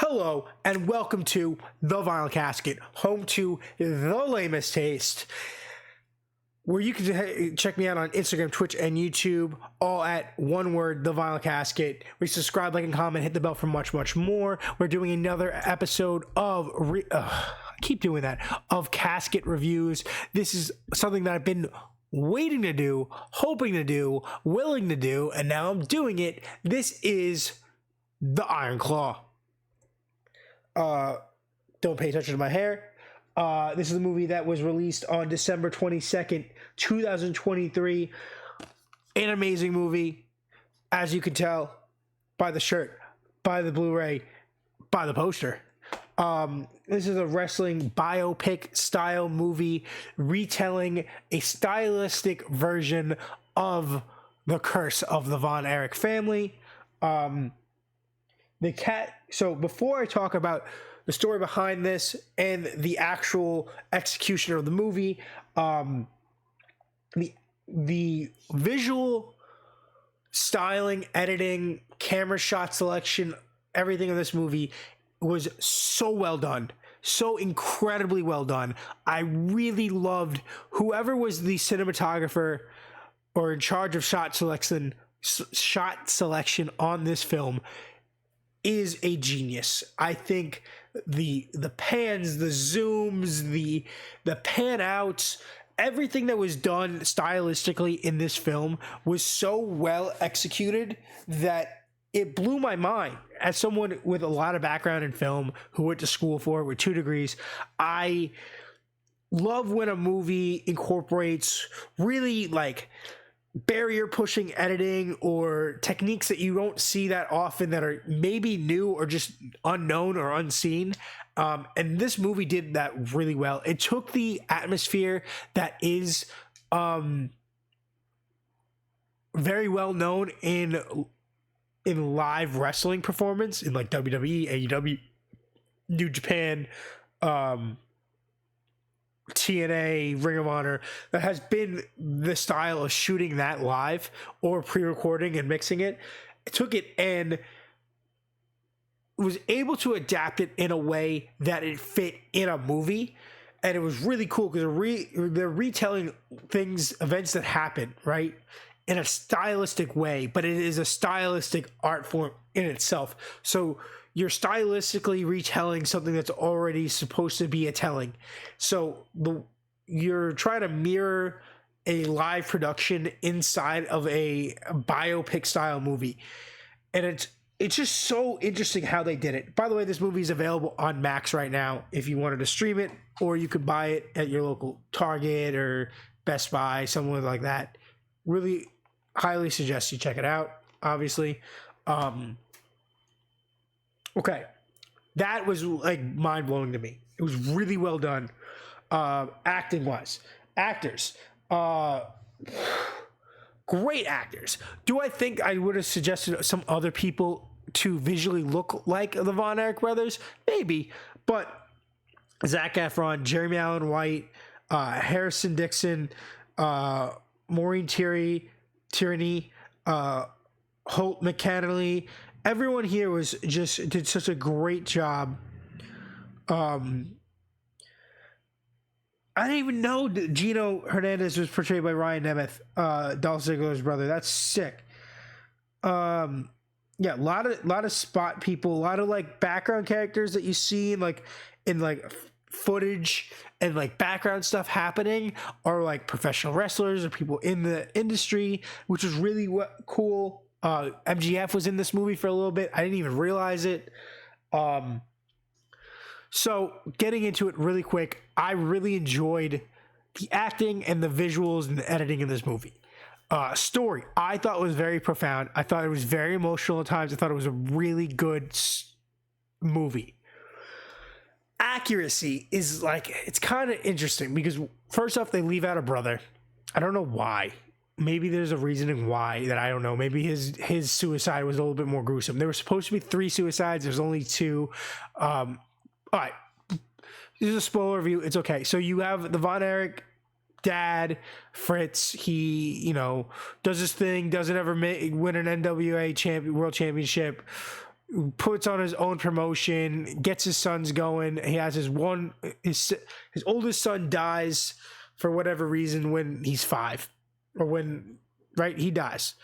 Hello and welcome to The Vinyl Casket, home to the lamest taste, where you can check me out on Instagram, Twitch, and YouTube, all at one word, The Vinyl Casket. We subscribe, like, and comment, hit the bell for much, much more. We're doing another episode of, of Casket reviews. This is something that I've been waiting to do, hoping to do, willing to do, and now I'm doing it. This is The Iron Claw. Don't pay attention to my hair. This is a movie that was released on December 22nd, 2023. An amazing movie, as you can tell by the shirt, by the Blu-ray, by the poster. This is a wrestling biopic style movie retelling a stylistic version of the curse of the Von Erich family. So before I talk about the story behind this and the actual execution of the movie, the visual styling, editing, camera shot selection, everything in this movie was so well done. So incredibly well done. I really loved whoever was the cinematographer or in charge of shot selection on this film is a genius. I think the pans, the zooms, the pan outs, everything that was done stylistically in this film was so well executed that it blew my mind. As someone with a lot of background in film, who went to school for it with 2 degrees, I love when a movie incorporates really like barrier pushing editing or techniques that you don't see that often that are maybe new or just unknown or unseen. And this movie did that really well. It took the atmosphere that is very well known in live wrestling performance in like WWE, AEW, New Japan, TNA, Ring of Honor, that has been the style of shooting that live or pre-recording and mixing it. It took it and was able to adapt it in a way that it fit in a movie. And it was really cool because they're retelling events that happen, right, in a stylistic way, but it is a stylistic art form in itself. So you're stylistically retelling something that's already supposed to be a telling. So you're trying to mirror a live production inside of a biopic style movie. And it's just so interesting how they did it. By the way, this movie is available on Max right now if you wanted to stream it, or you could buy it at your local Target or Best Buy, somewhere like that. Really highly suggest you check it out, obviously. Okay, that was like mind-blowing to me. It was really well done. Acting wise, actors, great actors. Do I think I would have suggested some other people to visually look like the Von Erich brothers? Maybe, but Zac Efron, Jeremy Allen White, Harrison Dixon, Maureen Tierney, Holt McCannley, everyone here did such a great job. I didn't even know Gino Hernandez was portrayed by Ryan Nemeth, Dolph Ziggler's brother. That's sick. Yeah, a lot of spot people, a lot of like background characters that you see in footage and like background stuff happening are like professional wrestlers or people in the industry, which was really cool. MGF was in this movie for a little bit. I didn't even realize it. So getting into it really quick, I really enjoyed the acting and the visuals and the editing in this movie. Story, I thought was very profound. I thought it was very emotional at times. I thought it was a really good movie. Accuracy is it's kind of interesting because first off, they leave out a brother. I don't know why. Maybe there's a reasoning why that I don't know. Maybe his suicide was a little bit more gruesome. There were supposed to be 3 suicides. There's only 2. All right. This is a spoiler review. It's okay. So you have the Von Erich dad, Fritz. He, does his thing, doesn't ever win an NWA world championship. puts on his own promotion, gets his sons going. He has his oldest son dies for whatever reason when he's 5, or when, right, he dies.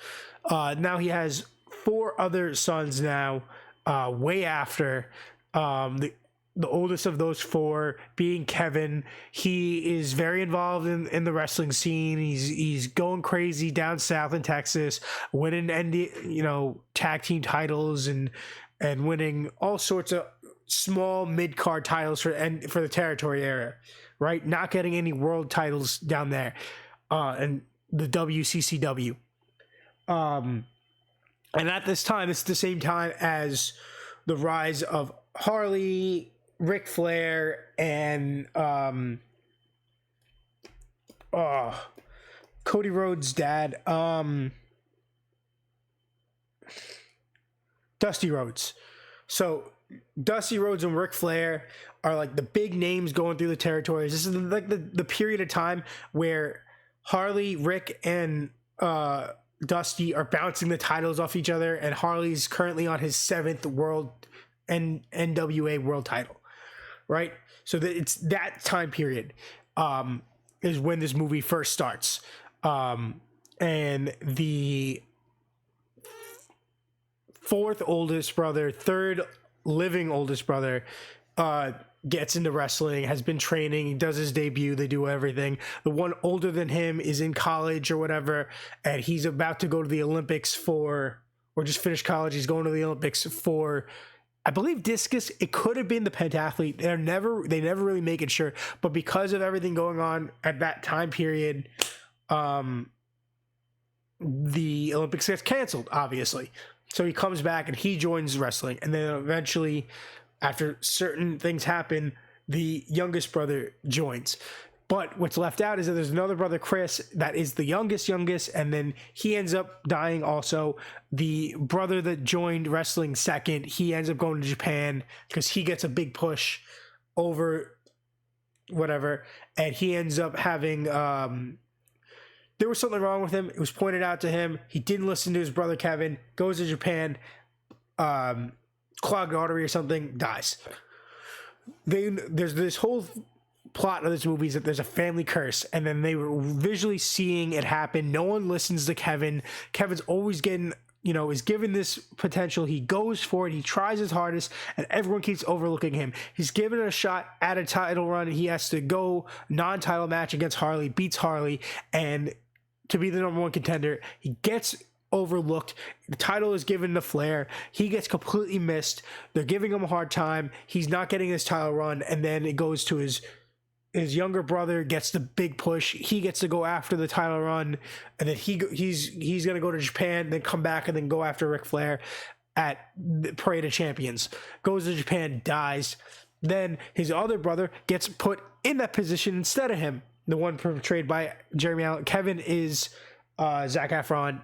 Now he has 4 other sons now, way after. The oldest of those 4 being Kevin. He is very involved in the wrestling scene. He's going crazy down south in Texas, winning tag team titles and winning all sorts of small mid-card titles for the territory area, right? Not getting any world titles down there, and the WCCW. And at this time, it's the same time as the rise of Harley, Ric Flair, and Cody Rhodes' dad, Dusty Rhodes. So Dusty Rhodes and Ric Flair are like the big names going through the territories. This is like the period of time where Harley, Rick, and Dusty are bouncing the titles off each other, and Harley's currently on his 7th world NWA world title, right? So that it's that time period is when this movie first starts, and the 4th oldest brother, 3rd living oldest brother, gets into wrestling, has been training, he does his debut, they do everything. The one older than him is in college or whatever, and he's about to go to the Olympics or just finish college. He's going to the Olympics for, I believe, discus. It could have been the pentathlete. They never really make it sure, but because of everything going on at that time period, the Olympics gets canceled, obviously. So he comes back and he joins wrestling, and then eventually, after certain things happen, the youngest brother joins. But what's left out is that there's another brother, Chris, that is the youngest, and then he ends up dying also. The brother that joined wrestling second, he ends up going to Japan because he gets a big push over whatever, and he ends up having, there was something wrong with him. It was pointed out to him. He didn't listen to his brother Kevin, goes to Japan, clogged artery or something, dies. There's this whole plot of this movie is that there's a family curse, and then they were visually seeing it happen. No one listens to Kevin. Kevin's always getting, is given this potential. He goes for it. He tries his hardest, and everyone keeps overlooking him. He's given a shot at a title run. He has to go non-title match against Harley, beats Harley, and to be the number 1 contender. He gets overlooked. The title is given to Flair. He gets completely missed. They're giving him a hard time. He's not getting his title run, and then it goes to his younger brother, gets the big push. He gets to go after the title run, and then he's gonna go to Japan, then come back, and then go after Ric Flair at the Parade of Champions. Goes to Japan, dies. Then his other brother gets put in that position instead of him, the one portrayed by Jeremy Allen. Kevin is Zac Efron.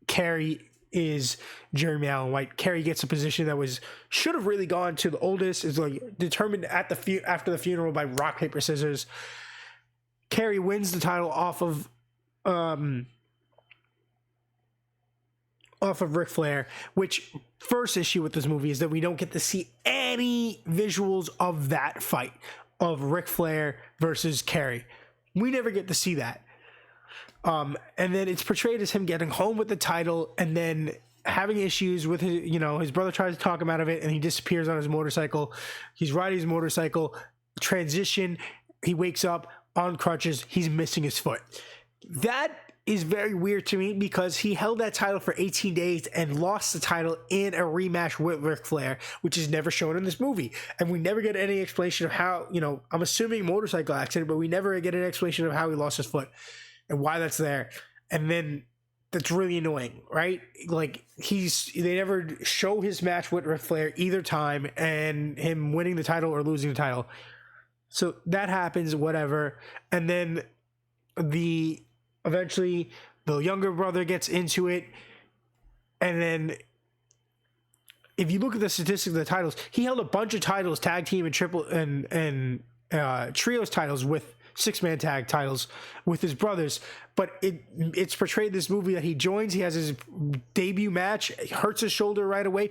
Carrie is Jeremy Allen White. Carrie gets a position that should have really gone to the oldest. Is like determined after the funeral by rock, paper, scissors. Carrie wins the title off of Ric Flair, which first issue with this movie is that we don't get to see any visuals of that fight of Ric Flair versus Carrie. We never get to see that. And then it's portrayed as him getting home with the title and then having issues with his brother tries to talk him out of it, and he disappears on his motorcycle. He's riding his motorcycle, transition, he wakes up on crutches, he's missing his foot. That is very weird to me because he held that title for 18 days and lost the title in a rematch with Ric Flair, which is never shown in this movie. And we never get any explanation of how, I'm assuming motorcycle accident, but we never get an explanation of how he lost his foot and why that's there. And then that's really annoying, right? Like they never show his match with Ric Flair either time and him winning the title or losing the title. So that happens, whatever. And then eventually the younger brother gets into it. And then if you look at the statistics of the titles, he held a bunch of titles, tag team and triple and trios titles with six-man tag titles with his brothers. But it's portrayed this movie that he joins. He has his debut match, hurts his shoulder right away,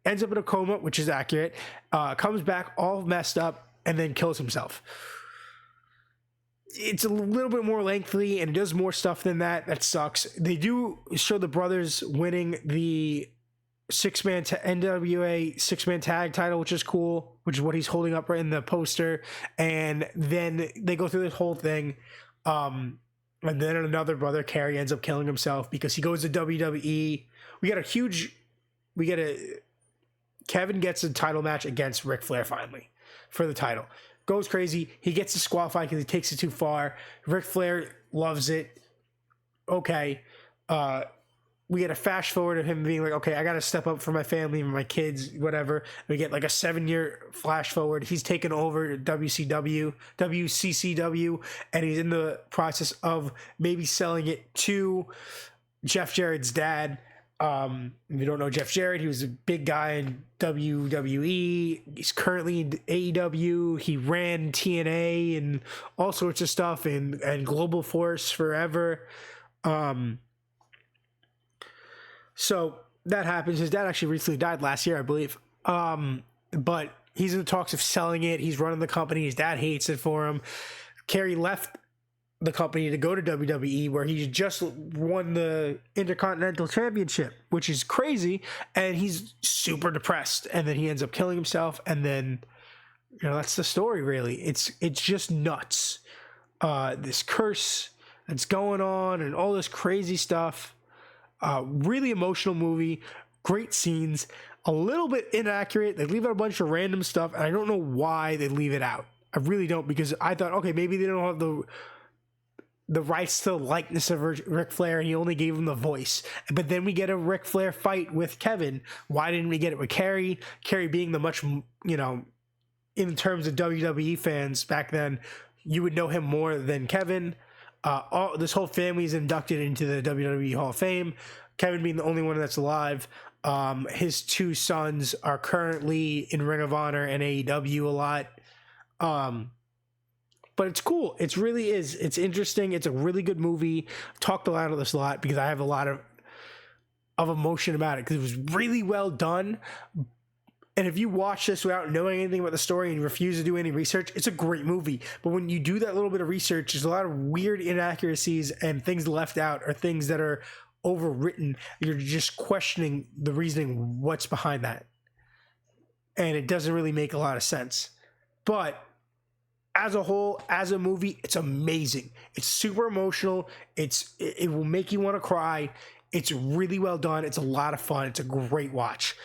ends up in a coma, which is accurate, comes back all messed up, and then kills himself. It's a little bit more lengthy and it does more stuff than that. That sucks. They do show the brothers winning the NWA six-man tag title, which is cool, which is what he's holding up right in the poster. And then they go through this whole thing. And then another brother, Kerry, ends up killing himself because he goes to WWE. Kevin gets a title match against Ric Flair finally for the title. Goes crazy. He gets disqualified because he takes it too far. Ric Flair loves it. Okay. We get a flash forward of him being like, okay, I got to step up for my family and my kids, whatever. We get like a 7-year flash forward. He's taken over WCCW, and he's in the process of maybe selling it to Jeff Jarrett's dad. If you don't know Jeff Jarrett, he was a big guy in WWE. He's currently in AEW. He ran TNA and all sorts of stuff and Global Force forever. So that happens. His dad actually recently died last year, I believe. But he's in the talks of selling it. He's running the company. His dad hates it for him. Kerry left the company to go to WWE, where he just won the Intercontinental Championship, which is crazy, and he's super depressed, and then he ends up killing himself, and then that's the story, really. It's just nuts. This curse that's going on and all this crazy stuff. Really emotional movie, great scenes, a little bit inaccurate. They leave out a bunch of random stuff, and I don't know why they leave it out. I really don't, because I thought, okay, maybe they don't have the rights to the likeness of Ric Flair, and he only gave him the voice. But then we get a Ric Flair fight with Kevin. Why didn't we get it with Kerry? Kerry being the much, in terms of WWE fans back then, you would know him more than Kevin. This whole family is inducted into the WWE Hall of Fame. Kevin being the only one that's alive. His 2 sons are currently in Ring of Honor and AEW a lot. But it's cool. It really is. It's interesting. It's a really good movie. I've talked about this a lot because I have a lot of emotion about it, because it was really well done. And if you watch this without knowing anything about the story and you refuse to do any research, it's a great movie. But when you do that little bit of research, there's a lot of weird inaccuracies and things left out, or things that are overwritten. You're just questioning the reasoning, what's behind that. And it doesn't really make a lot of sense. But as a whole, as a movie, it's amazing. It's super emotional. It will make you want to cry. It's really well done. It's a lot of fun. It's a great watch.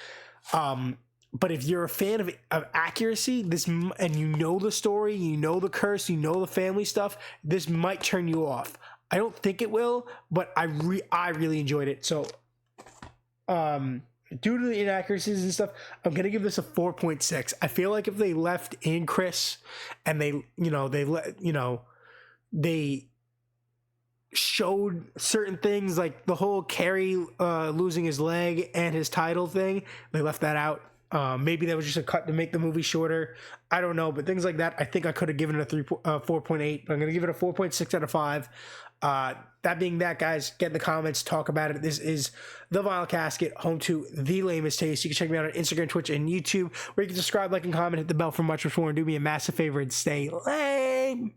But if you're a fan of accuracy, and you know the story, you know the curse, you know the family stuff, this might turn you off. I don't think it will, but I really enjoyed it. So, due to the inaccuracies and stuff, I'm gonna give this a 4.6. I feel like if they left in Chris, and they showed certain things like the whole Kerry losing his leg and his title thing, they left that out. Maybe that was just a cut to make the movie shorter. I don't know, but things like that, I think I could have given it a 4.8, but I'm gonna give it a 4.6 out of 5. That being that, guys, get in the comments, talk about it. This is The Vinyl Casket, home to The Lamest Taste. You can check me out on Instagram, Twitch, and YouTube, where you can subscribe, like, and comment, hit the bell for much more, and do me a massive favor and stay lame.